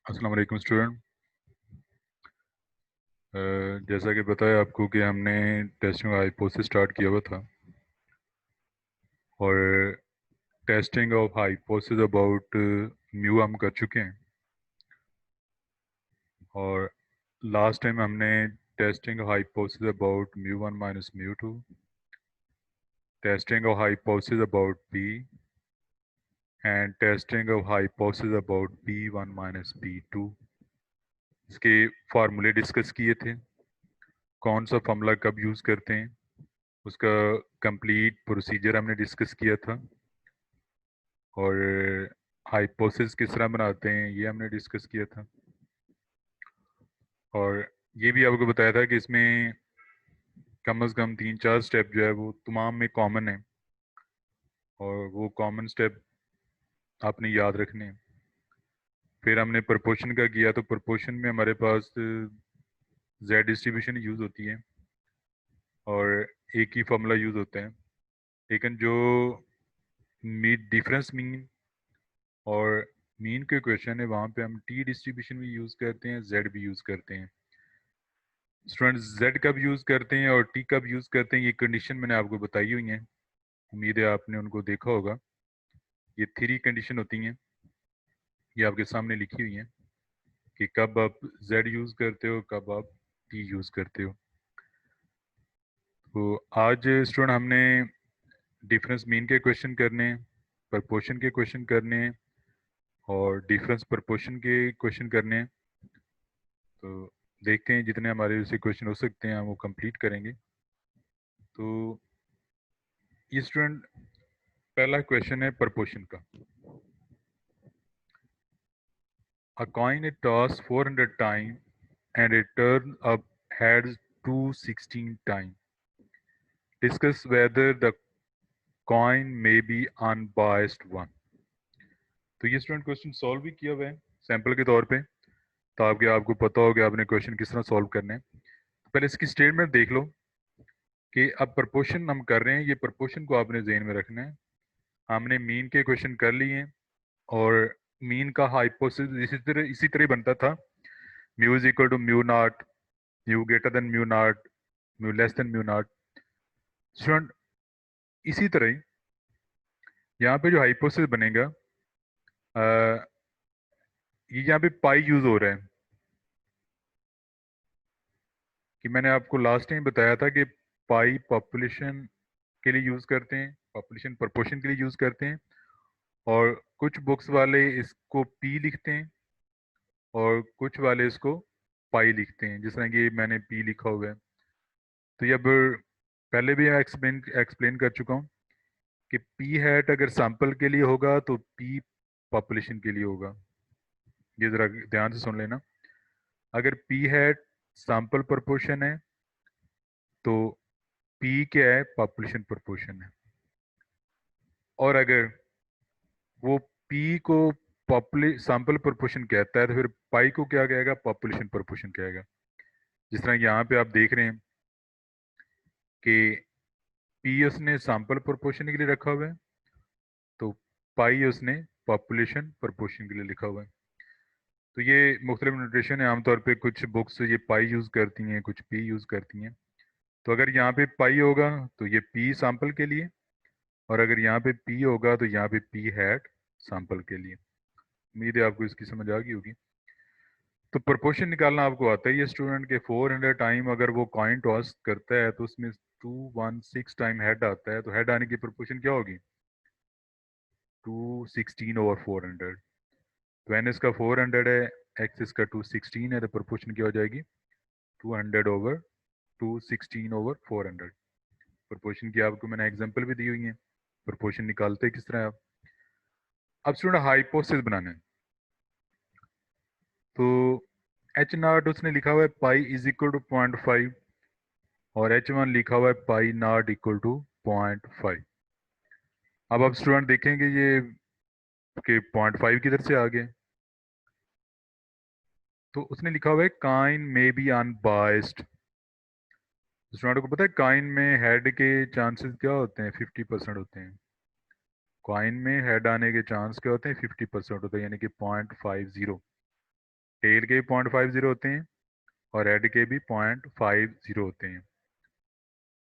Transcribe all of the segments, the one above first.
अस्सलाम वालेकुम स्टूडेंट। जैसा कि पता है आपको कि हमने टेस्टिंग हाइपोथेसिस स्टार्ट किया हुआ था और testing of hypothesis about mu हम कर चुके हैं। और लास्ट टाइम हमने testing hypothesis about mu one minus mu two, testing of hypothesis about P and testing of hypothesis about P one minus P two, इसके फार्मूले डिस्कस किए थे, कौन सा फार्मूला कब यूज़ करते हैं, उसका कंप्लीट प्रोसीजर हमने डिस्कस किया था और हाइपोथेसिस किस तरह बनाते हैं ये हमने डिस्कस किया था। और ये भी आपको बताया था कि इसमें कम से कम 3-4 स्टेप जो है वो तमाम में कॉमन है और वो कॉमन स्टेप आपने याद रखने हैं। फिर हमने प्रपोर्शन का किया, तो प्रपोर्शन में हमारे पास जेड डिस्ट्रीब्यूशन यूज़ होती है और एक ही फार्मूला यूज़ होता है, लेकिन जो डिफरेंस मीन और मीन के क्वेश्चन है वहाँ पे हम टी डिस्ट्रीब्यूशन भी यूज़ करते हैं, जेड भी यूज़ करते हैं। स्टूडेंट जेड कब यूज़ करते हैं और टी कब यूज़ करते हैं, ये कंडीशन मैंने आपको बताई हुई है, उम्मीद है आपने उनको देखा होगा। ये 3 कंडीशन होती हैं, ये आपके सामने लिखी हुई हैं कि कब आप जेड यूज़ करते हो, कब आप टी यूज़ करते हो। तो आज स्टूडेंट हमने डिफरेंस मीन के क्वेश्चन करने हैं, प्रपोर्शन के क्वेश्चन करने हैं और डिफरेंस प्रपोर्शन के क्वेश्चन करने हैं। तो देखते हैं जितने हमारे से क्वेश्चन हो सकते हैं हम वो कंप्लीट करेंगे। तो ये स्टूडेंट पहला क्वेश्चन है प्रपोर्शन का। A coin is tossed 400 times and it turns up heads 216 times. Discuss whether the coin may be unbiased one. तो ये स्टूडेंट क्वेश्चन सॉल्व भी किया हुआ है सैंपल के तौर पे, ताकि आपको पता हो कि आपने क्वेश्चन किस तरह सॉल्व करने हैं। तो पहले इसकी स्टेटमेंट देख लो कि अब प्रपोर्शन हम कर रहे हैं, ये प्रपोर्शन को आपने ज़हन में रखना है। हमने मीन के क्वेश्चन कर लिए हैं और मीन का हाइपोथेसिस इसी तरह बनता था, mu is equal to mu not, mu greater than mu not, mu less than mu not. Student इसी तरह ही यहाँ पे जो हाइपोथेसिस बनेगा, ये यहाँ पे पाई यूज हो रहा है कि मैंने आपको लास्ट टाइम बताया था कि पाई पॉपुलेशन के लिए यूज करते हैं, पॉपुलेशन प्रपोर्शन के लिए यूज करते हैं और कुछ बुक्स वाले इसको पी लिखते हैं और कुछ वाले इसको पाई लिखते हैं, जिस तरह कि मैंने पी लिखा हुआ है। तो ये अब पहले भी एक्सप्लेन एक्सप्लेन कर चुका हूँ कि पी हैट अगर सैंपल के लिए होगा तो पी पॉपुलेशन के लिए होगा। ये जरा ध्यान से सुन लेना, अगर पी हैट सैंपल प्रोपोर्शन है तो पी क्या है, पॉपुलेशन प्रोपोर्शन है। और अगर वो पी को सैंपल प्रोपोर्शन कहता है तो फिर पाई को क्या कहेगा, पॉपुलेशन प्रोपोर्शन कहेगा। जिस तरह यहाँ पे आप देख रहे हैं कि पी उसने सैंपल प्रोपोर्शन के लिए रखा हुआ है तो पाई उसने पॉपुलेशन प्रोपोर्शन के लिए लिखा हुआ है। तो ये मुख्तलिफ नोटेशन है, आमतौर पे कुछ बुक्स ये पाई यूज़ करती हैं, कुछ पी यूज़ करती हैं। तो अगर यहाँ पे पाई होगा तो ये पी सैंपल के लिए, और अगर यहाँ पे पी होगा तो यहाँ पे पी हैट सैंपल के लिए। उम्मीद है आपको इसकी समझ आ गई होगी। तो प्रोपोर्शन निकालना आपको आता है ये स्टूडेंट के 400 टाइम अगर वो कॉइन टॉस करता है तो उसमें 216 टाइम हेड आता है, तो हेड आने की प्रोपोर्शन क्या होगी, 216/400। तो एन इसका 400 है, एक्स इसका 216 है, तो प्रोपोर्शन क्या हो जाएगी, 200/216/400। प्रोपोर्शन की आपको मैंने एग्जांपल भी दी हुई है, प्रोपोर्शन निकालते किस तरह आप। अब स्टूडेंट हाइपोथेसिस बनाना है, तो एच नॉट उसने लिखा हुआ है पाई इज इक्वल टू 0.5 और एच वन लिखा हुआ है पाई नॉट इक्वल टू 0.5। अब आप स्टूडेंट देखेंगे ये कि 0.5 किधर से आ गए, तो उसने लिखा हुआ है काइन में बी अनबाइस्ड। स्टूडेंट को पता है काइन में हेड के चांसेस क्या होते हैं, 50% होते हैं। कॉइन में हेड आने के चांस क्या होते हैं, 50% होते हैं, यानी कि 0.50। टेल के भी 0.50 होते हैं और हेड के भी 0.50 होते हैं।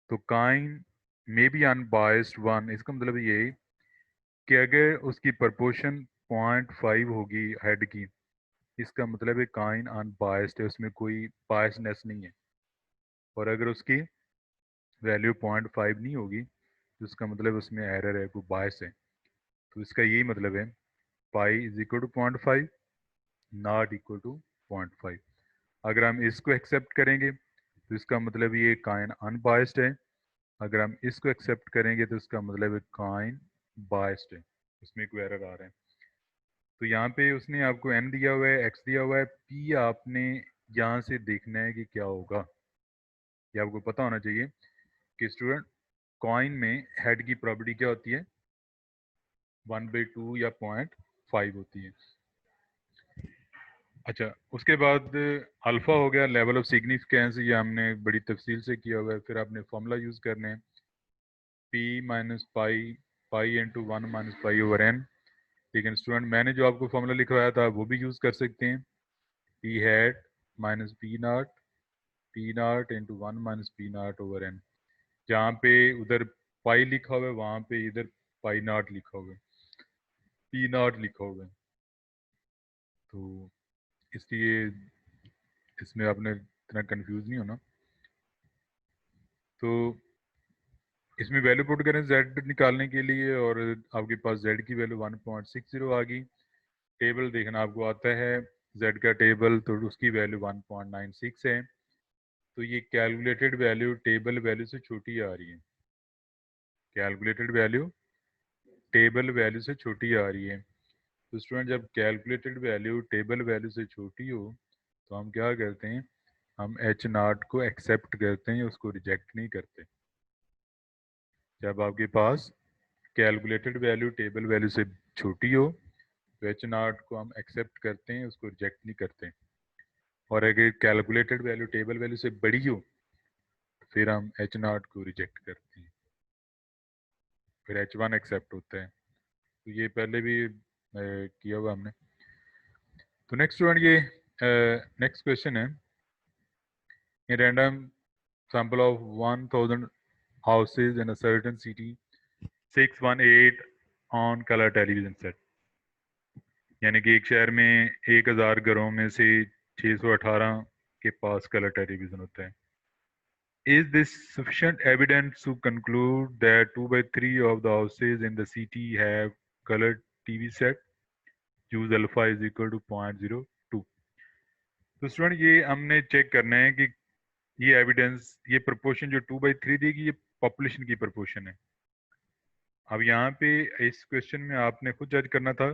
तो coin may be unbiased one, इसका मतलब ये कि अगर उसकी प्रपोर्शन 0.5 होगी हेड की, इसका मतलब है काइन अनबायस्ड है, उसमें कोई बायसनेस नहीं है। और अगर उसकी वैल्यू 0.5 नहीं होगी तो इसका मतलब उसमें एरर है, कोई बायस है। तो इसका यही मतलब है pi is equal to 0.5, not equal to 0.5। अगर हम इसको एक्सेप्ट करेंगे तो इसका मतलब ये काइन अनबायस्ड है। अगर हम इसको एक्सेप्ट करेंगे तो इसका मतलब है काइन बायस्ड है, उसमें कोई एरर आ रहा है। तो यहाँ पे उसने आपको n दिया हुआ है, x दिया हुआ है, p आपने यहाँ से देखना है कि क्या होगा। ये आपको पता होना चाहिए कि स्टूडेंट कॉइन में हेड की प्रॉपर्टी क्या होती है, 1/2 या 0.5 होती है। अच्छा, उसके बाद अल्फा हो गया, लेवल ऑफ सिग्निफिकेंस, ये हमने बड़ी तफसील से किया हुआ है। फिर आपने फॉर्मूला यूज़ करने हैं, p minus pi, pi into 1 minus pi over n। लेकिन स्टूडेंट मैंने जो आपको फॉर्मूला लिखवाया था वो भी यूज़ कर सकते हैं, p hat minus p not, p not into 1 minus p not over n। जहाँ पे उधर पाई लिखा हुआ है वहाँ पे इधर पाई नॉट लिखा हुआ है, p नॉट लिखा हुआ है। तो इसलिए इसमें आपने इतना कंफ्यूज नहीं होना। तो इसमें वैल्यू पुट करें z निकालने के लिए और आपके पास z की वैल्यू 1.60 आ गई। टेबल देखना आपको आता है z का टेबल, तो उसकी वैल्यू 1.96 है। तो ये कैलकुलेटेड वैल्यू टेबल वैल्यू से छोटी आ रही है, कैलकुलेटेड वैल्यू टेबल वैल्यू से छोटी आ रही है। तो स्टूडेंट जब कैलकुलेटेड वैल्यू टेबल वैल्यू से छोटी हो तो हम क्या करते हैं, हम एच नॉट को एक्सेप्ट करते हैं, उसको रिजेक्ट नहीं करते। जब आपके पास कैलकुलेटेड वैल्यू टेबल वैल्यू से छोटी हो तो एच नॉट को हम एक्सेप्ट करते हैं, उसको रिजेक्ट नहीं करते। और अगर कैलकुलेटेड वैल्यू टेबल वैल्यू से बड़ी हो तो फिर हम एच नॉट को रिजेक्ट करते हैं, फिर एच वन एक्सेप्ट होता है। तो ये पहले भी किया हुआ हमने। तो नेक्स्ट स्टूडेंट ये नेक्स्ट क्वेश्चन है, in random sample of 1000 houses in a certain city, 618 on color television set। यानी कि एक शहर में 1000 घरों में से 618 के पास कलर टेलीविजन होता है। Is this sufficient evidence to conclude that 2/3 of the houses in the city have colored TV set? Use alpha is equal to 0.02। तो स्टूडेंट ये हमने चेक करना है कि ये एविडेंस, ये प्रोपोर्शन जो 2/3 देगी, ये पॉपुलेशन की प्रोपोर्शन है। अब यहाँ पे इस क्वेश्चन में आपने खुद जज करना था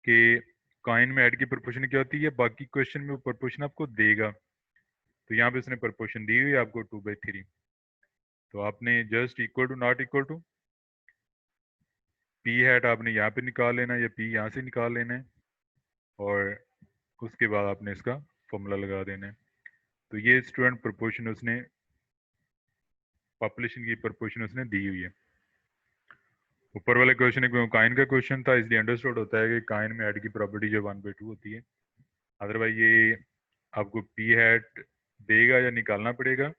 कि कॉइन में ऐड की प्रोपोर्शन क्या होती है, बाकी क्वेश्चन में वो प्रोपोर्शन आपको देगा। तो यहाँ पे उसने प्रोपोर्शन दी हुई है आपको 2/3। तो आपने just equal to not equal to P hat आपने यहाँ पे निकाल लेना है या पी यहाँ से निकाल लेना है, और उसके बाद आपने इसका फॉर्मूला लगा देना है। तो ये स्टूडेंट प्रोपोर्शन उसने, पॉपुलेशन की प्रोपोर्शन उसने दी हुई है। ऊपर वाले क्वेश्चन में काइन का क्वेश्चन था, इसलिए अंडरस्टूड होता है कि काइन में ऐड की प्रॉपर्टी जो 1/2 होती है। अदरवाइज ये आपको पी हैट देगा या निकालना पड़ेगा,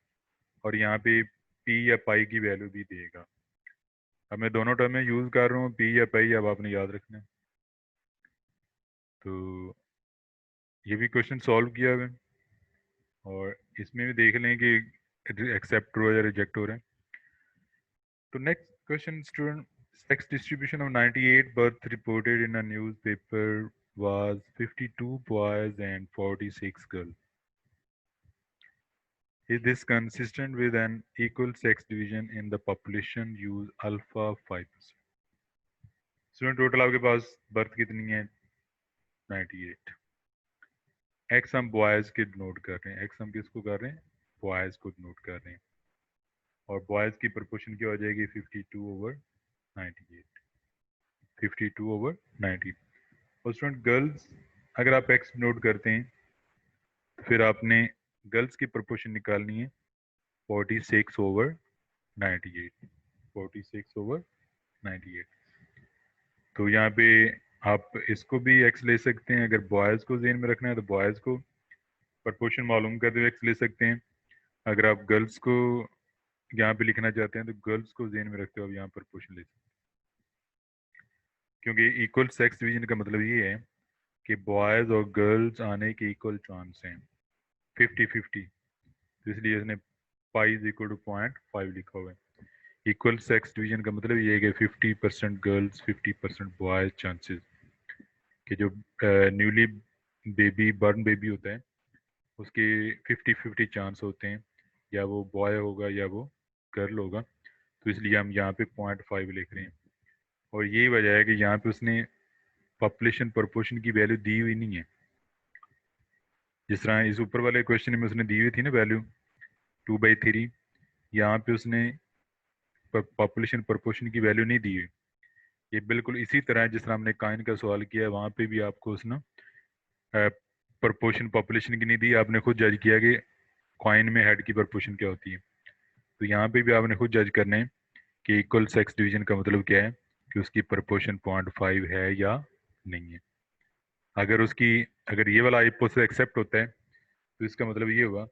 और यहाँ पे पी या पाई की वैल्यू भी देगा। अब मैं दोनों टर्म में यूज़ कर रहा हूँ, पी या पाई, अब आपने याद रखना है। तो ये भी क्वेश्चन सॉल्व किया हुआ है, और इसमें भी देख लें कि एक्सेप्ट हो या रिजेक्ट हो रहे हैं। तो next question student, sex distribution of 98 births reported in a newspaper was 52 boys and 46 girls. Is this consistent with an equal sex division in the population? Use alpha 5%। Student total आपके पास birth कितनी है, 98। X हम boys के note कर रहे हैं, x हम किसको कर रहे हैं, बॉयज को नोट कर रहे हैं, और बॉयज की प्रोपोर्शन क्या हो जाएगी, 52/98, 52/90। और स्टूडेंट गर्ल्स, अगर आप एक्स नोट करते हैं तो फिर आपने गर्ल्स की प्रोपोर्शन निकालनी है 46/98, 46/98। तो यहाँ पे आप इसको भी एक्स ले सकते हैं, अगर बॉयज़ को जेन में रखना है तो बॉयज़ को प्रपोर्शन मालूम करते हुए एक्स ले सकते हैं। अगर आप गर्ल्स को यहाँ पे लिखना चाहते हैं तो गर्ल्स को जेन में रखते हुए आप यहाँ प्रपोर्शन ले सकते हैं, क्योंकि इक्वल सेक्स डिवीजन का मतलब ये है कि बॉयज़ और गर्ल्स आने के इक्वल चांस हैं, 50-50। तो इसलिए इसने पाई इज इक्वल टू 0.5 लिखा हुआ है। इक्वल सेक्स डिवीजन का मतलब ये है कि 50% गर्ल्स 50% बॉयज चांसेस कि जो न्यूली बेबी बर्न बेबी होता है उसके 50-50 चांस होते हैं, या वो बॉय होगा या वो गर्ल होगा। तो इसलिए हम यहाँ पे 0.5 लिख रहे हैं। और यही वजह है कि यहाँ पे उसने पॉपुलेशन प्रोपोर्शन की वैल्यू दी हुई नहीं है, जिस तरह इस ऊपर वाले क्वेश्चन में उसने दी हुई थी ना वैल्यू 2/3, यहाँ पे उसने पॉपुलेशन प्रोपोर्शन की वैल्यू नहीं दी हुई। ये बिल्कुल इसी तरह है जिस तरह हमने काइन का सवाल किया है, वहाँ पे भी आपको उसने प्रोपोर्शन पॉपुलेशन की नहीं दी, आपने खुद जज किया कि कॉइन में हेड की प्रोपोर्शन क्या होती है। तो यहाँ पे भी आपने खुद जज करना है कि इक्वल सेक्स डिवीजन का मतलब क्या है, कि उसकी प्रोपोर्शन 0.5 है या नहीं है। अगर उसकी अगर ये वाला हाइपोथेसिस एक्सेप्ट होता है तो इसका मतलब ये हुआ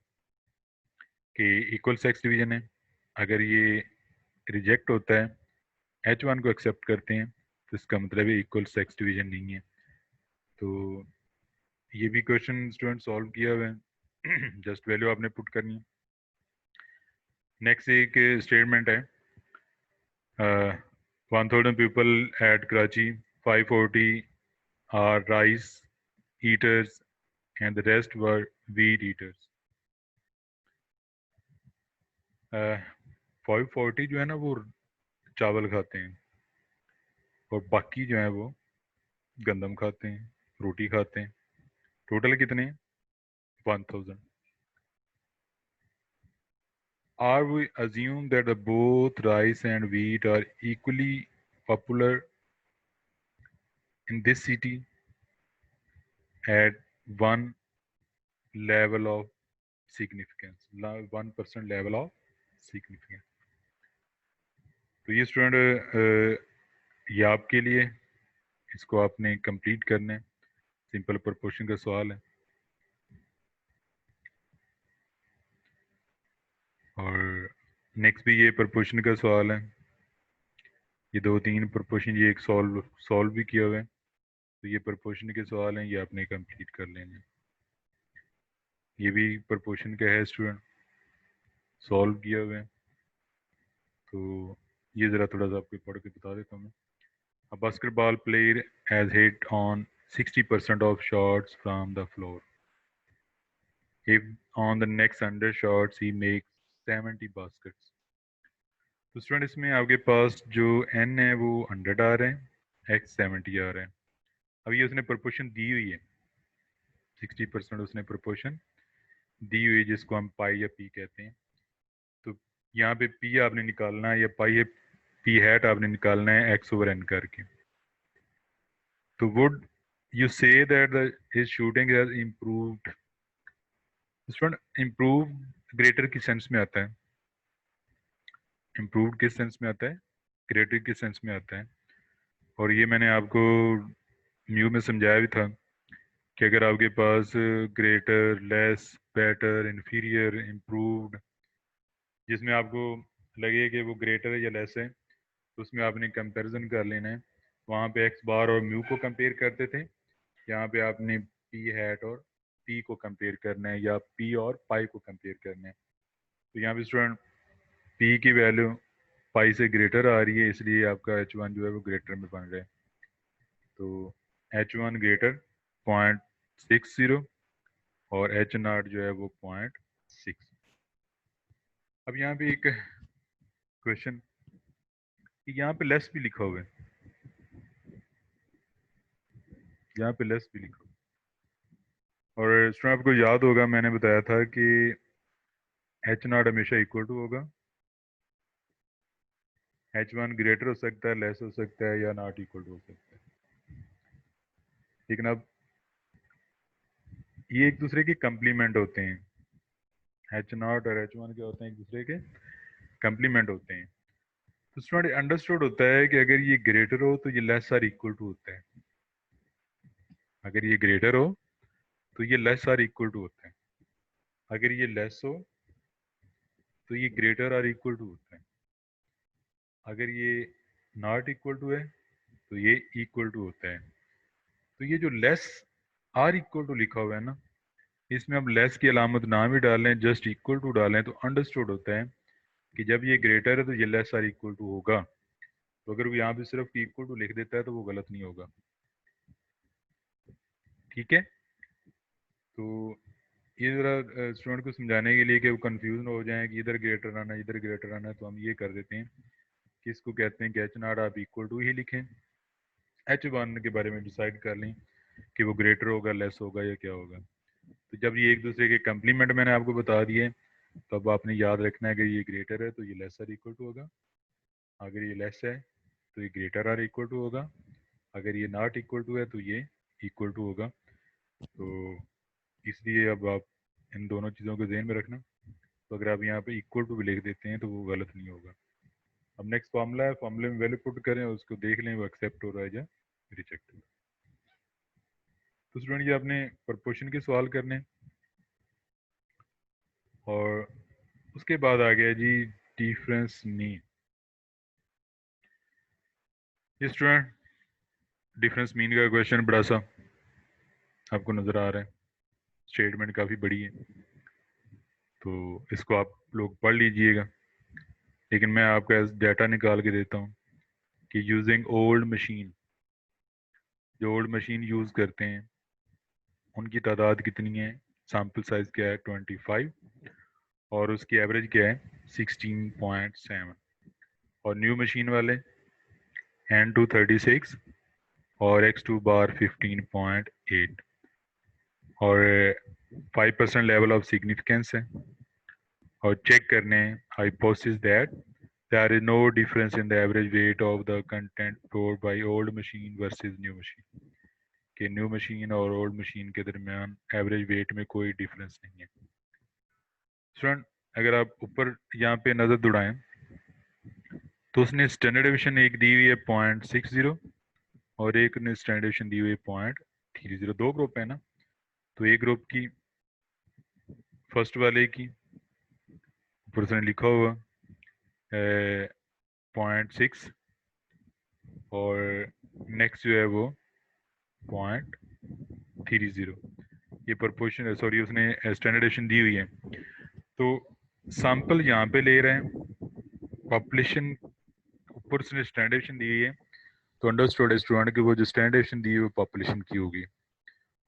कि इक्वल सेक्स डिवीजन है। अगर ये रिजेक्ट होता है, H1 को एक्सेप्ट करते हैं, तो इसका मतलब है इक्वल सेक्स डिवीजन नहीं है। तो ये भी क्वेश्चन स्टूडेंट सॉल्व किया हुआ है, जस्ट वैल्यू आपने पुट करनी है। नेक्स्ट एक स्टेटमेंट है, 1000 people at Karachi, 540 are rice eaters and the rest were wheat eaters. 540 जो है ना वो चावल खाते हैं, और बाकी जो है वो गंदम खाते हैं, रोटी खाते हैं। टोटल कितने? 1000। Are we assume that the both rice and wheat are equally popular in this city at one level of significance, 1% level of significance? तो ये स्टूडेंट ये आपके लिए, इसको आपने कंप्लीट करना है। सिंपल प्रोपोर्शन का सवाल है, और नेक्स्ट भी ये प्रोपोर्शन का सवाल है। ये 2-3 प्रोपोर्शन ये एक सॉल्व भी किया हुआ है। तो ये प्रोपोर्शन के सवाल हैं, ये आपने कंप्लीट कर लेने। ये भी प्रोपोर्शन का है स्टूडेंट, सॉल्व किया हुआ है। तो ये ज़रा थोड़ा सा आपको पढ़ के बता देता हूँ मैं। A basketball player has hit on 60% of shots from the floor. If on the next 100 shots he makes 70 baskets. तो स्टूडेंट इसमें आपके पास जो n है वो 100 आ रहे हैं, x 70 आ रहे हैं। अब ये उसने प्रोपोर्शन दी हुई है, 60% उसने प्रोपोर्शन दी हुई है, जिसको हम पाई या पी कहते हैं। तो यहाँ पे पी आपने निकालना है, या पाई है पी हैट आपने निकालना है x/n करके। तो would you say that his shooting has improved? Student improve greater किस सेंस में आता है? इम्प्रूव्ड किस सेंस में आता है? ग्रेटर किस सेंस में आता है? और ये मैंने आपको म्यू में समझाया भी था कि अगर आपके पास greater, less, better, inferior, improved, जिसमें आपको लगे कि वो ग्रेटर है या लेस है, तो उसमें आपने कंपैरिजन कर लेना है। वहाँ पे एक्स बार और म्यू को कंपेयर करते थे, यहाँ पे आपने पी हैट और पी को कंपेयर करना है, या पी और पाई को कंपेयर करना है। तो यहाँ पे स्टूडेंट पी की वैल्यू पाई से ग्रेटर आ रही है, इसलिए आपका H1 जो है वो ग्रेटर में बन रहा है। तो H1 ग्रेटर 0.60 और H0 जो है वो 0.6। अब यहाँ पे एक क्वेश्चन, यहाँ पे लेस भी लिखा हुआ है, यहाँ पे लेस भी लिखा हुआ है। और स्टूडेंट आपको याद होगा मैंने बताया था कि H0 हमेशा इक्वल टू होगा, H1 ग्रेटर हो सकता है, लेस हो सकता है, या नॉट इक्वल टू हो सकता है। लेकिन अब ये एक दूसरे के कंप्लीमेंट होते हैं, H0 और H1 क्या होते हैं? एक दूसरे के कंप्लीमेंट होते हैं। तो स्टूडेंट अंडरस्टूड होता है कि अगर ये ग्रेटर हो तो ये लेस आर इक्वल टू होता है। अगर ये ग्रेटर हो तो ये लेस आर इक्वल टू होता है, अगर ये लेस हो तो ये ग्रेटर आर इक्वल टू होता है, अगर ये नॉट इक्वल टू है तो ये इक्वल टू होता है। तो ये जो लेस आर इक्वल टू लिखा हुआ है ना, इसमें अब लेस की अलामत ना भी डालें, जस्ट इक्वल टू डालें, तो अंडरस्टूड होता है कि जब ये ग्रेटर है तो ये लेस आर इक्वल टू होगा। तो अगर वो यहाँ पे सिर्फ इक्वल टू लिख देता है तो वो गलत नहीं होगा। ठीक है, तो ये ज़रा स्टूडेंट को समझाने के लिए कि वो कंफ्यूज ना हो जाए कि इधर ग्रेटर आना इधर ग्रेटर आना, तो हम ये कर देते हैं कि इसको कहते हैं कि एच नॉट आप इक्वल टू ही लिखें, एच वन के बारे में डिसाइड कर लें कि वो ग्रेटर होगा, लेस होगा या क्या होगा। तो जब ये एक दूसरे के कंप्लीमेंट मैंने आपको बता दिए, तो अब आपने याद रखना है कि ये ग्रेटर है तो ये लेस आर इक्वल टू होगा, अगर ये लेस है तो ये ग्रेटर आर इक्वल टू होगा, अगर ये नॉट इक्वल टू है तो ये इक्वल टू होगा। तो इसलिए अब आप इन दोनों चीज़ों को ध्यान में रखना। तो अगर आप यहाँ पे इक्वल टू भी लिख देते हैं तो वो गलत नहीं होगा। अब नेक्स्ट फॉर्मूला है, फॉर्मूले में वैल्यू पुट करें, उसको देख लें वो एक्सेप्ट हो रहा है या रिजेक्ट हो रहा है। तो स्टूडेंट ये आपने प्रपोर्शन के सवाल करने, और उसके बाद आ गया जी डिफरेंस मीन। ये स्टूडेंट डिफरेंस मीन का क्वेश्चन बड़ा सा आपको नज़र आ रहा है, स्टेटमेंट काफ़ी बड़ी है, तो इसको आप लोग पढ़ लीजिएगा, लेकिन मैं आपका डाटा निकाल के देता हूँ कि यूजिंग ओल्ड मशीन, जो ओल्ड मशीन यूज़ करते हैं उनकी तादाद कितनी है, सैम्पल साइज क्या है 25, और उसकी एवरेज क्या है 16.7, और न्यू मशीन वाले N2 36 और X2 बार 15.8, और 5% लेवल ऑफ सिग्निफिकेंस है, और चेक करने hypothesis that there is no difference in the average weight of the content stored by old machine versus new machine, कि न्यू मशीन और ओल्ड मशीन के दरमियान एवरेज वेट में कोई डिफरेंस नहीं है। स्टूडेंट अगर आप ऊपर यहाँ पे नज़र दौड़ाएं तो उसने स्टैंडर्ड डिवीजन एक दी हुई है 0.60 और एक ने स्टैंडर्ड डिवीजन दी हुई है 0.30, दो ग्रुप है ना, तो एक ग्रुप की फर्स्ट वाले की ऊपर उसने लिखा हुआ 0.6 और नेक्स्ट जो है वो 0.30, ये प्रपोर्शन सॉरी उसने स्टैंडर्ड डिवीजन दी हुई है। तो सैंपल यहाँ पे ले रहे हैं, पॉपुलेशन ऊपर उसने स्टैंडर्ड डिवीजन दी हुई है, तो अंडरस्टूड स्टूडेंट की वो जो स्टैंडर्ड डिवीजन दी है वो पॉपुलेशन की होगी,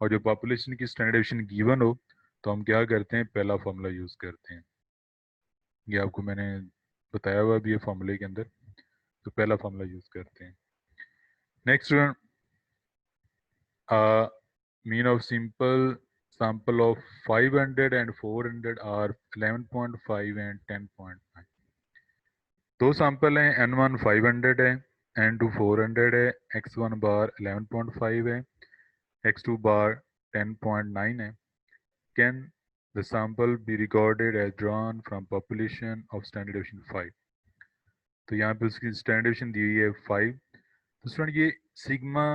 और जो पॉपुलेशन की स्टैंडर्ड डिवीजन गिवन हो तो हम क्या करते हैं, पहला फॉर्मूला यूज़ करते हैं। ये आपको मैंने बताया हुआ भी है फॉर्मूले के अंदर, तो पहला फॉर्मूला यूज़ करते हैं। Next mean of simple sample of 500 and 400 are 11.5 and 10.9। दो सैंपल हैं, N1 500 है, N2 400 है, X1 बार 11.5 है, X2 बार 10.9 है। Can the sample be recorded as drawn from population of standard deviation 5? तो यहाँ पे उसकी स्टैंडर्ड डिवीजन दी हुई है 5। तो स्टूडेंट ये सिग्मा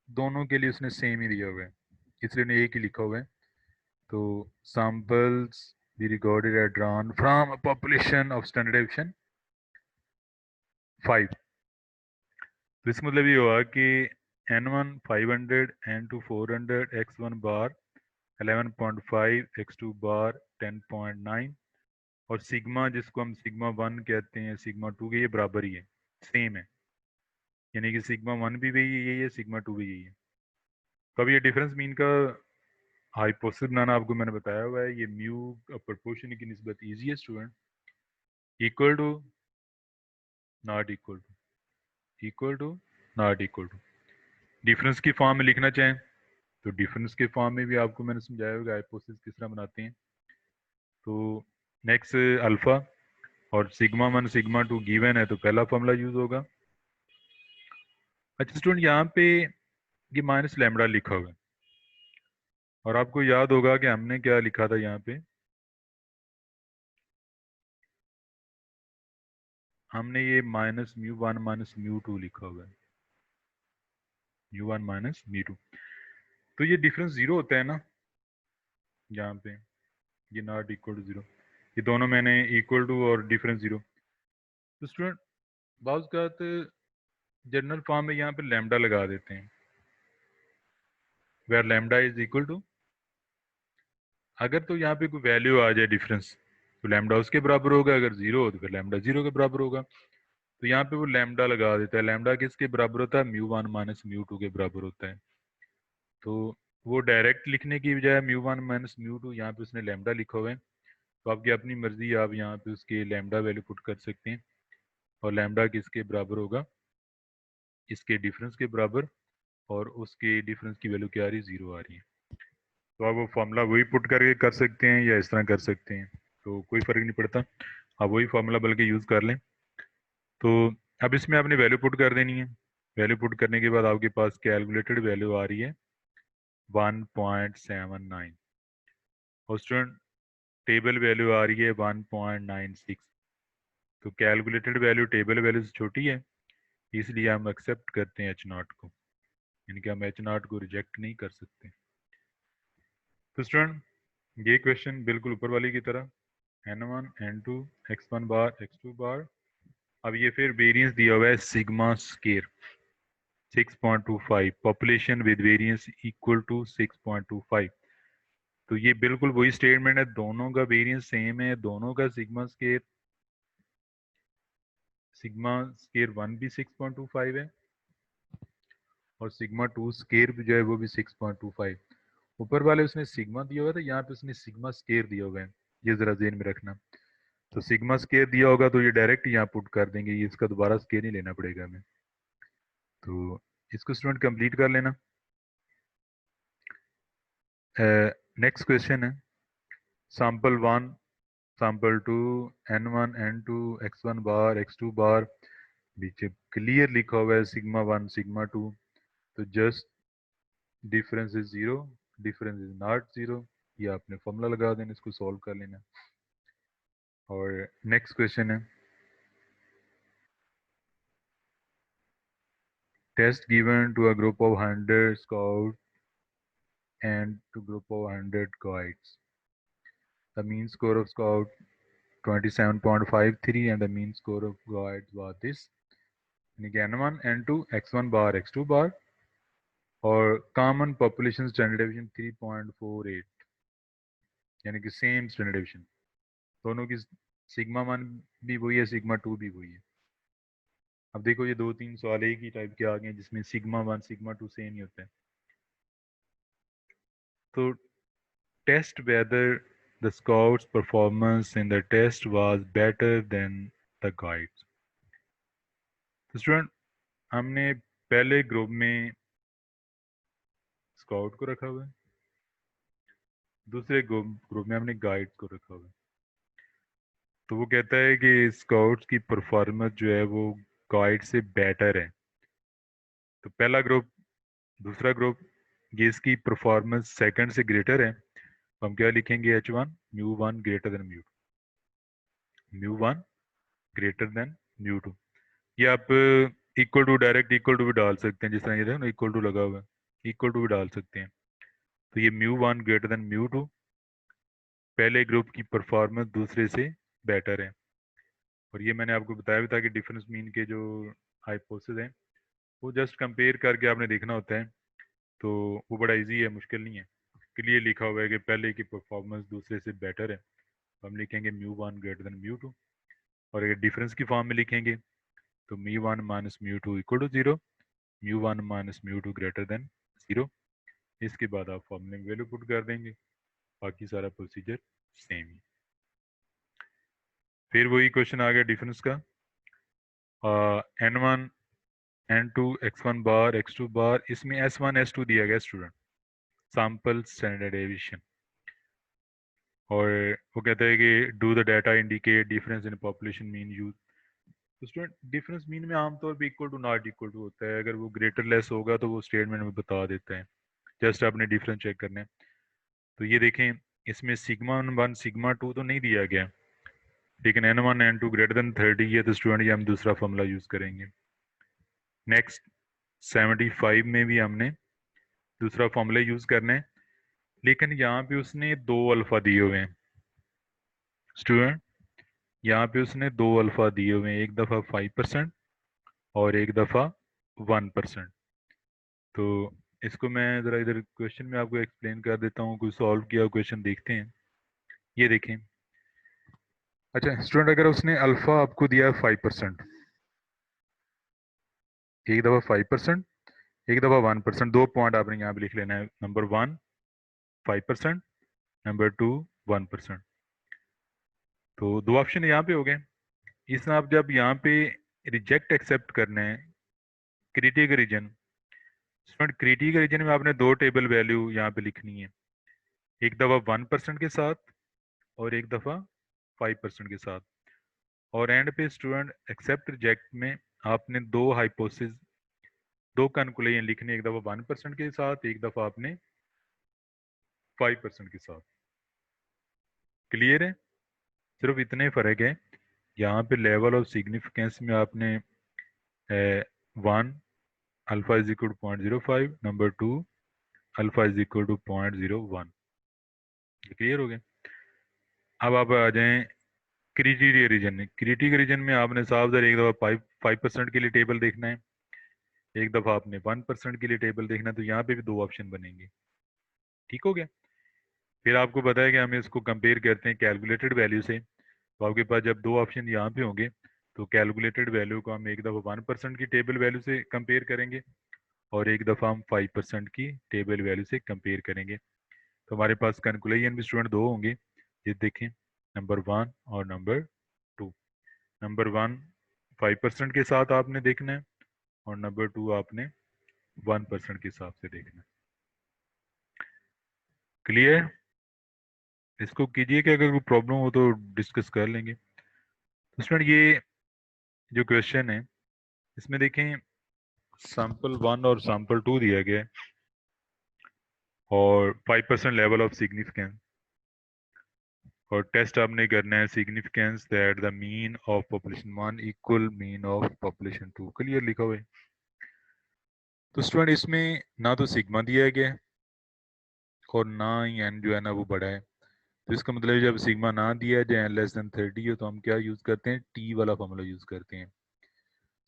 दोनों के लिए उसने सेम ही दिया हुआ है, इसलिए ने एक ही लिखा हुआ है। तो samples be recorded as drawn from a population of standard deviation 5। तो इसका मतलब ये हुआ कि N1 500, N2 400, X1 बार 11.5, X2 बार 10.9, और सिग्मा जिसको हम सिग्मा 1 कहते हैं सिग्मा 2 के ये बराबर ही है, सेम है, यानी कि सिग्मा 1 भी यही है, सिग्मा 2 भी यही है। तो अब ये डिफरेंस मीन का हाइपोथेसिस बनाना आपको मैंने बताया हुआ है। ये म्यू प्रोपोर्शन की निस्बत इजी है student, equal to not equal to, equal to not equal to. Difference की फॉर्म में लिखना चाहें तो डिफरेंस के फॉर्म में भी आपको मैंने समझाया होगा हाइपोथेसिस किस तरह बनाते हैं। तो नेक्स्ट अल्फा और सिग्मा 1 सिग्मा 2 गिवन है तो पहला फॉर्मूला यूज होगा। अच्छा स्टूडेंट यहाँ पे ये माइनस लैम्बडा लिखा हुआ है, और आपको याद होगा कि हमने क्या लिखा था यहाँ पे, हमने ये माइनस म्यू 1 माइनस म्यू 2 लिखा हुआ है, म्यू 1 माइनस म्यू 2। तो ये डिफरेंस जीरो होता है ना, यहाँ पे ये नॉट इक्वल टू जीरो, ये दोनों मैंने इक्वल टू और डिफरेंस जीरो। तो स्टूडेंट बाज़ औक़ात जनरल फॉर्म में यहाँ पे लैम्डा लगा देते हैं, where lambda is equal to, अगर तो यहाँ पे कोई वैल्यू आ जाए डिफरेंस तो लैम्डा उसके बराबर होगा, अगर जीरो हो तो फिर लैम्डा जीरो के बराबर होगा। तो यहाँ पे वो लैम्डा लगा देता है। लैम्डा किसके बराबर होता है? Mu one minus mu to के बराबर होता है। तो वो डायरेक्ट लिखने की बजाय mu one minus mu to यहाँ पे उसने लैम्डा लिखा हुआ है, तो आपकी अपनी मर्जी, आप यहाँ पे उसके लैम्डा वैल्यू पुट कर सकते हैं। और लैम्डा किसके बराबर होगा? इसके डिफरेंस के बराबर, और उसके डिफरेंस की वैल्यू क्या आ रही है? जीरो आ रही है। तो आप वो फॉर्मूला वही पुट करके कर सकते हैं या इस तरह कर सकते हैं, तो कोई फ़र्क नहीं पड़ता, आप वही फार्मूला बल्कि यूज़ कर लें। तो अब इसमें आपने वैल्यू पुट कर देनी है। वैल्यू पुट करने के बाद आपके पास कैलकुलेटेड वैल्यू आ रही है 1.79, और स्टूडेंट टेबल वैल्यू आ रही है 1.96। तो कैलकुलेटेड वैल्यू टेबल वैल्यू से छोटी है, इसलिए हम एक्सेप्ट करते हैं एच नॉट को, यानी कि हम एच नॉट को रिजेक्ट नहीं कर सकते। तो स्टूडेंट ये क्वेश्चन बिल्कुल ऊपर वाली की तरह, n1 n2 x1 बार x2 बार। अब ये फिर वेरिएंस दिया हुआ है sigma square 6.25, population with variance equal to 6.25। तो ये बिल्कुल वही स्टेटमेंट है, दोनों का वेरिएंस सेम है, दोनों का सिग्मा स्केयर 1 भी 6.25 है, और सिग्मा 2 स्केयर भी जो है वो भी 6.25। ऊपर वाले उसने सिग्मा दिया हुआ था, यहाँ पे उसने सिग्मा स्केयर दिया हुआ है, ये जरा ज़हन में रखना। तो सिग्मा स्केयर दिया होगा तो ये डायरेक्ट यहाँ पुट कर देंगे, ये इसका दोबारा स्केयर नहीं लेना पड़ेगा हमें। तो इसको स्टूडेंट कंप्लीट कर लेना। नेक्स्ट क्वेश्चन है sample 1 sample 2 n1 n2 x1 बार x2 बार, नीचे क्लियर लिखा हुआ है सिग्मा 1 सिग्मा 2। तो just difference is zero, difference is not zero, ये आपने फॉर्मूला लगा देना, इसको सॉल्व कर लेना। और नेक्स्ट क्वेश्चन है test given to a group of 100 scout and to group of 100 guides. The mean score of scout 27.53 and the mean score of guides was this, यानी कि n1 n2 x1 बार x2 बार, और common population standard deviation 3.48, यानी कि same standard deviation, दोनों की sigma 1 भी वही है, सिग्मा 2 भी वही है। अब देखो ये दो तीन सवाल एक ही टाइप के आ गए जिसमें सिग्मा 1 सिग्मा 2 सेम ही होता है। तो test whether the scouts performance in the test was better than the guides। तो स्टूडेंट हमने पहले ग्रुप में स्काउट को रखा हुआ है, दूसरे ग्रुप में हमने गाइड्स को रखा हुआ है। तो वो कहता है कि स्काउट्स की परफॉर्मेंस जो है वो गाइड से बेटर है। तो पहला ग्रुप दूसरा ग्रुप, ये इसकी परफॉर्मेंस सेकंड से ग्रेटर है, तो हम क्या लिखेंगे? h1 mu one greater than mu two, mu one greater than mu two. ये आप equal to direct equal to भी डाल सकते हैं, जिस तरह ये देखो ना इक्वल टू लगा हुआ है, इक्वल टू भी डाल सकते हैं। तो ये mu one greater than mu to, पहले ग्रुप की परफॉर्मेंस दूसरे से बेटर है। और ये मैंने आपको बताया भी था कि डिफरेंस मीन के जो हाइपोथेसिस हैं वो जस्ट कंपेयर करके आपने देखना होता है, तो वो बड़ा इजी है, मुश्किल नहीं है। क्लियर लिखा हुआ है कि पहले की परफॉर्मेंस दूसरे से बेटर है, तो हम लिखेंगे mu one greater than mu two. और अगर डिफरेंस की फॉर्म में लिखेंगे तो mu one minus mu two equal to zero, mu one minus mu two greater than zero. इसके बाद आप फॉर्मूले में वैल्यू पुट कर देंगे, बाकी सारा प्रोसीजर सेम ही। फिर वही क्वेश्चन आ गया डिफरेंस का, n1 n2 x1 बार x2 बार, इसमें s1 s2 दिया गया स्टूडेंट, सैम्पल स्टैंडर्ड डेविएशन। और वो कहता है कि do the data indicate difference in population mean use. तो स्टूडेंट डिफरेंस मीन में आमतौर पे equal to not equal to होता है, अगर वो ग्रेटर लेस होगा तो वो स्टेटमेंट में बता देता है, जस्ट आपने डिफरेंस चेक करना है। तो ये देखें इसमें सिग्मा वन सिग्मा टू तो नहीं दिया गया, लेकिन n1 n2 ग्रेटर देन 30 है, तो स्टूडेंट ये हम दूसरा फॉर्मूला यूज करेंगे। नेक्स्ट 75 में भी हमने दूसरा फॉर्मूला यूज़ करना है, लेकिन यहाँ पे उसने 2 अल्फ़ा दिए हुए हैं स्टूडेंट। यहाँ पे उसने 2 अल्फ़ा दिए हुए हैं, एक दफ़ा 5% और एक दफ़ा 1%। तो इसको मैं ज़रा इधर क्वेश्चन में आपको एक्सप्लेन कर देता हूँ, कोई सॉल्व किया क्वेश्चन देखते हैं। ये देखें, अच्छा स्टूडेंट, अगर उसने अल्फ़ा आपको दिया 5%, एक दफ़ा 5%, एक दफ़ा 1%, 2 पॉइंट आपने यहाँ पे लिख लेना है। Number 1 5%, number 2 1%। तो 2 ऑप्शन यहाँ पे हो गए। इसमें आप जब यहाँ पे रिजेक्ट एक्सेप्ट करना है, critical reason, student critical region में आपने 2 टेबल वैल्यू यहाँ पे लिखनी है, एक दफ़ा 1% के साथ और एक दफ़ा 5% के साथ। और एंड पे स्टूडेंट एक्सेप्ट रिजेक्ट में आपने 2 हाइपोथेसिस, 2 कंक्लूजन लिखने, एक दफ़ा 1% के साथ, एक दफ़ा आपने 5% के साथ। क्लियर है? सिर्फ इतने फ़र्क है। यहाँ पे लेवल ऑफ सिग्निफिकेंस में आपने 1 alpha is equal to 0.05, number 2 alpha is equal to 0.01। Clear हो गया? अब आप आ जाएं क्रिटिकल रीजन में। क्रिटिकल रीजन में आपने साफ ज़रा एक दफ़ा 5% के लिए टेबल देखना है, एक दफ़ा आपने 1% के लिए टेबल देखना है। तो यहाँ पे भी 2 ऑप्शन बनेंगे। ठीक हो गया? फिर आपको पता है कि हम इसको कंपेयर करते हैं कैलकुलेटेड वैल्यू से। तो आपके पास जब 2 ऑप्शन यहाँ पे होंगे तो कैलकुलेटेड वैल्यू को हम एक दफ़ा 1% की टेबल वैल्यू से कंपेयर करेंगे और एक दफ़ा हम 5% की टेबल वैल्यू से कंपेयर करेंगे। तो हमारे पास कंक्लूजन भी स्टूडेंट 2 होंगे। ये देखें, नंबर 1 और नंबर 2। नंबर 1 5% के साथ आपने देखना है और नंबर 2 आपने 1% के हिसाब से देखना है। क्लियर? इसको कीजिए कि अगर कोई प्रॉब्लम हो तो डिस्कस कर लेंगे। तो स्टूडेंट ये जो क्वेश्चन है इसमें देखें, सैंपल 1 और सैंपल 2 दिया गया है और 5% लेवल ऑफ सिग्निफिकेंस, और टेस्ट आपने करना है significance that the mean of population 1 equal mean of population 2। Clear लिखा हुआ है। तो स्टूडेंट इसमें ना तो सिग्मा दिया गया है और ना ही एन जो है ना वो बड़ा है। तो इसका मतलब जब सिग्मा ना दिया जाए, लेस देन 30 हो, तो हम क्या यूज करते हैं? टी वाला फॉर्मूला यूज करते हैं।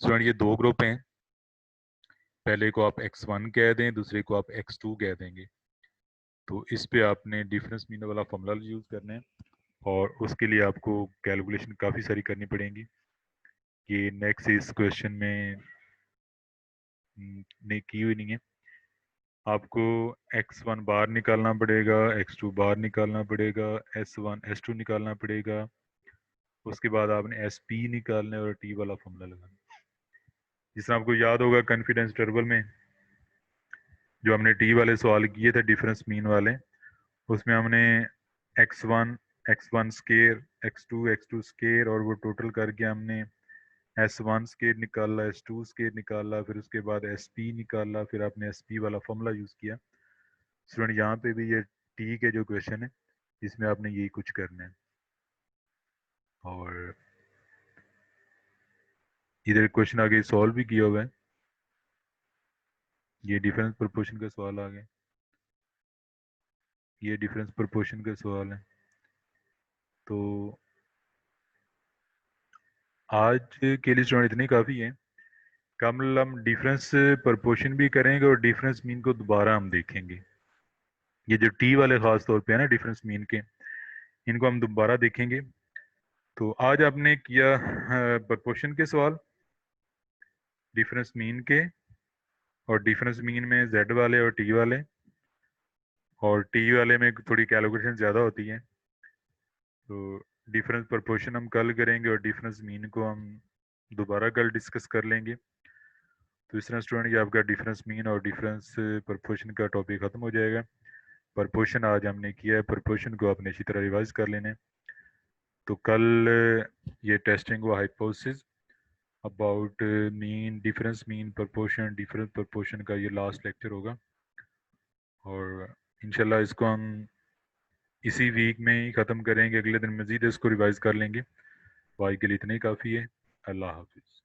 स्टूडेंट ये 2 ग्रुप हैं, पहले को आप x1 कह दें, दूसरे को आप x2 कह देंगे। तो इस पे आपने डिफरेंस मीन वाला फॉर्मूला यूज करना है और उसके लिए आपको कैलकुलेशन काफ़ी सारी करनी पड़ेंगी। ये नेक्स्ट इस क्वेश्चन में नहीं की हुई नहीं है। आपको x1 बाहर निकालना पड़ेगा, x2 बाहर निकालना पड़ेगा, s1 s2 निकालना पड़ेगा, उसके बाद आपने sp निकालना है और t वाला फॉर्मूला लगाना। जिस तरह आपको याद होगा कॉन्फिडेंस इंटरवल में जो हमने t वाले सवाल किए थे डिफरेंस मीन वाले, उसमें हमने x1 स्केयर, x2 स्केयर और वो टोटल करके हमने S1 स्केयर निकाला, S2 स्केयर निकाला, फिर उसके बाद SP निकाला, फिर आपने SP वाला फॉर्मूला यूज़ किया। स्टूडेंट यहाँ पे भी ये T के जो क्वेश्चन है इसमें आपने यही कुछ करना है। और इधर क्वेश्चन आगे सॉल्व भी किया हुआ है, ये डिफरेंस प्रोपोर्शन का सवाल आ गया, ये डिफरेंस प्रोपोर्शन का सवाल है। तो आज के लिए स्टूडेंट इतनी काफ़ी है। कल हम डिफरेंस प्रोपोर्शन भी करेंगे और डिफरेंस मीन को दोबारा हम देखेंगे। ये जो टी वाले खास तौर पे है ना डिफरेंस मीन के, इनको हम दोबारा देखेंगे। तो आज आपने किया प्रोपोर्शन के सवाल, डिफरेंस मीन के, और डिफरेंस मीन में जेड वाले और टी वाले, और टी वाले में थोड़ी कैलकुलेशन ज़्यादा होती है। तो डिफरेंस प्रोपोर्शन हम कल करेंगे और डिफरेंस मीन को हम दोबारा कल डिस्कस कर लेंगे। तो इस तरह स्टूडेंट ये आपका डिफरेंस मीन और डिफरेंस प्रोपोर्शन का टॉपिक ख़त्म हो जाएगा। प्रोपोर्शन आज हमने किया है, प्रोपोर्शन को आपने इसी तरह रिवाइज कर लेना है। तो कल ये टेस्टिंग व hypothesis about mean, difference proportion का ये लास्ट लेक्चर होगा और इंशाल्लाह इसको हम इसी वीक में ही ख़त्म करेंगे। अगले दिन मज़ीद इसको रिवाइज कर लेंगे। भाई के लिए इतना ही काफ़ी है। अल्लाह हाफिज़।